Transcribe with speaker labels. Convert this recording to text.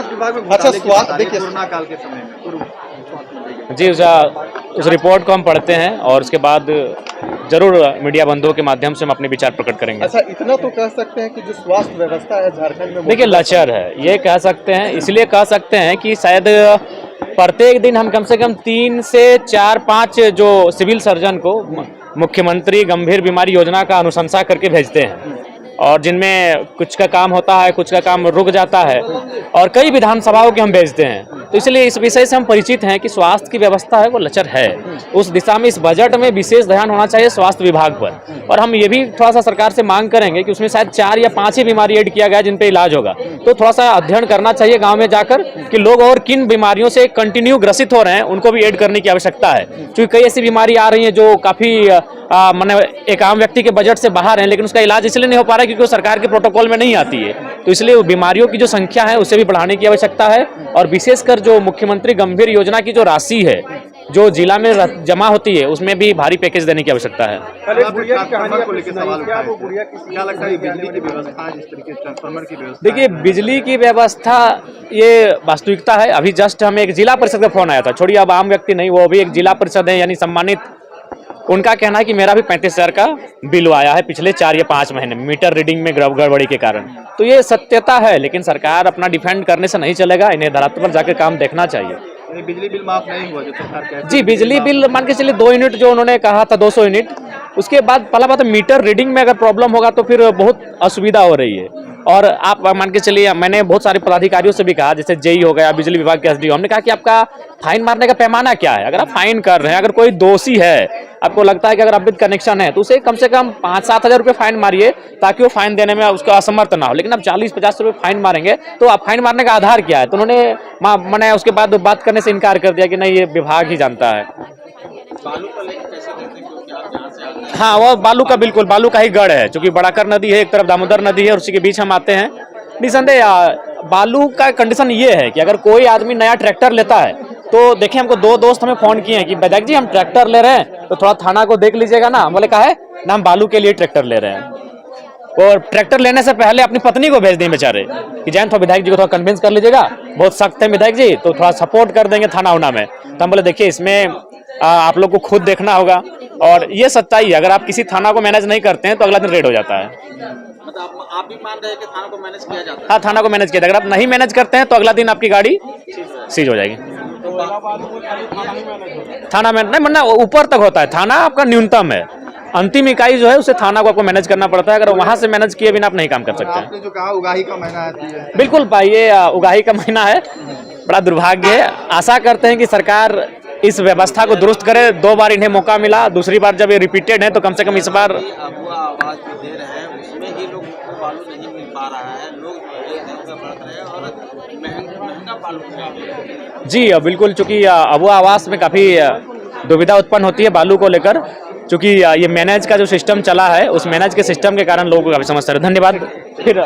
Speaker 1: विभाग में
Speaker 2: अच्छा, स्वास्थ्य देखिए
Speaker 1: कोरोना काल के समय में पूर्व
Speaker 3: जी, उस रिपोर्ट को हम पढ़ते हैं और उसके बाद जरूर मीडिया बंधुओं के माध्यम से हम अपने विचार प्रकट करेंगे।
Speaker 2: अच्छा, इतना तो कह सकते हैं कि जो स्वास्थ्य व्यवस्था है झारखंड में,
Speaker 3: देखिए लचर है, ये कह सकते हैं, इसलिए कह सकते हैं कि शायद प्रत्येक दिन हम कम से कम 3 से 4-5 जो सिविल सर्जन को मुख्यमंत्री गंभीर बीमारी योजना का अनुशंसा करके भेजते हैं, और जिनमें कुछ का काम होता है, कुछ का काम रुक जाता है, और कई विधानसभाओं के हम भेजते हैं। तो इसलिए इस विषय से हम परिचित हैं कि स्वास्थ्य की व्यवस्था है वो लचर है। उस दिशा में इस बजट में विशेष ध्यान होना चाहिए स्वास्थ्य विभाग पर। और हम ये भी थोड़ा सा सरकार से मांग करेंगे कि उसमें शायद 4 या 5 ही बीमारी ऐड किया गया जिन पे इलाज होगा, तो थोड़ा सा अध्ययन करना चाहिए गाँव में जाकर कि लोग और किन बीमारियों से कंटिन्यू ग्रसित हो रहे हैं, उनको भी ऐड करने की आवश्यकता है। क्योंकि कई ऐसी बीमारी आ रही है जो काफी माने एक आम व्यक्ति के बजट से बाहर है, लेकिन उसका इलाज इसलिए नहीं हो पा रहा है क्योंकि वो सरकार के प्रोटोकॉल में नहीं आती है। तो इसलिए बीमारियों की जो संख्या है उसे भी बढ़ाने की आवश्यकता है, और विशेषकर जो मुख्यमंत्री गंभीर योजना की जो राशि है जो जिला में जमा होती है उसमें भी भारी पैकेज देने की आवश्यकता है। देखिए बिजली की व्यवस्था ये वास्तविकता है। अभी जस्ट हमें एक जिला परिषद का फोन आया था, छोड़िए अब आम व्यक्ति नहीं, वो भी एक जिला परिषद है यानी सम्मानित। उनका कहना है कि मेरा भी 35,000 का बिल आया है पिछले 4 या 5 महीने में मीटर रीडिंग में गड़बड़ी के कारण। तो ये सत्यता है, लेकिन सरकार अपना डिफेंड करने से नहीं चलेगा, इन्हें धरातल पर जाकर काम देखना चाहिए।
Speaker 1: बिजली बिल माफ नहीं हुआ जो सरकार कहती है।
Speaker 3: जी, बिजली बिल मान के चलिए 2 यूनिट जो उन्होंने कहा था 200 यूनिट, उसके बाद पहला बात मीटर रीडिंग में अगर प्रॉब्लम होगा तो फिर बहुत असुविधा हो रही है। और आप मान के चलिए, मैंने बहुत सारे पदाधिकारियों से भी कहा, जैसे जेई हो गया, बिजली विभाग के एसडीओ, हमने कहा कि आपका फाइन मारने का पैमाना क्या है। अगर आप फाइन कर रहे हैं, अगर कोई दोषी है, आपको लगता है कि अगर अवैध कनेक्शन है, तो उसे कम से कम 5-7 हज़ार रुपये फाइन मारिए ताकि वो फाइन देने में उसका असमर्थ ना हो। लेकिन आप 40-50 रुपये फाइन मारेंगे तो आप फाइन मारने का आधार क्या है? तो उन्होंने मैंने उसके बाद बात करने से इनकार कर दिया कि नहीं, ये विभाग ही जानता है। हाँ, वो बालू का बिल्कुल बालू का ही गढ़ है, क्योंकि बड़ाकर नदी है, एक तरफ दामोदर नदी है और उसी के बीच हम आते हैं। निसंदेह बालू का कंडीशन ये है कि अगर कोई आदमी नया ट्रैक्टर लेता है तो देखिए, हमको 2 दोस्त हमें फोन किए हैं कि विधायक जी हम ट्रैक्टर ले रहे हैं तो थोड़ा थाना को देख लीजिएगा ना। बोले कहा है ना, हम बालू के लिए ट्रैक्टर ले रहे हैं। और ट्रैक्टर लेने से पहले अपनी पत्नी को भेज दें बेचारे कि जैन थोड़ा विधायक जी को थोड़ा कन्विंस कर लीजिएगा, बहुत सख्त है विधायक जी, तो थोड़ा सपोर्ट कर देंगे थाना उना में। तो हम बोले देखिए, इसमें आप लोग को खुद देखना होगा, और ये सच्चाई है। अगर आप किसी थाना को मैनेज नहीं करते हैं तो अगला दिन रेड हो जाता है।
Speaker 1: मतलब आप भी मान रहे हैं कि थाना को मैनेज किया जाता है?
Speaker 3: हाँ, थाना को मैनेज किया जाएगा। अगर आप नहीं मैनेज करते हैं तो अगला दिन आपकी गाड़ी सीज हो जाएगी। थाना में नहीं, मतलब ऊपर तक होता है, थाना आपका न्यूनतम है, अंतिम इकाई जो है उसे थाना को आपको मैनेज करना पड़ता है। अगर वहां से मैनेज किए बिना आप नहीं काम कर सकते हैं।
Speaker 1: आपने जो कहा उगाही का महीना है,
Speaker 3: बिल्कुल भाई, ये उगाही का महीना है, बड़ा दुर्भाग्य है। आशा करते हैं कि सरकार इस व्यवस्था को दुरुस्त करे। 2 बार इन्हें मौका मिला, दूसरी बार जब ये रिपीटेड है तो कम से कम इस बार
Speaker 1: आवाज भी दे रहे हैं, उसमें ही लोगों को बालू नहीं मिल पा रहा है, लोग बढ़ रहे हैं और महंगा बालू।
Speaker 3: जी बिल्कुल, चूंकि अबुआ आवास में काफ़ी दुविधा उत्पन्न होती है बालू को लेकर, चूंकि ये मैनेज का जो सिस्टम चला है उस मैनेज के सिस्टम के कारण लोगों को काफ़ी समस्या है। धन्यवाद फिर।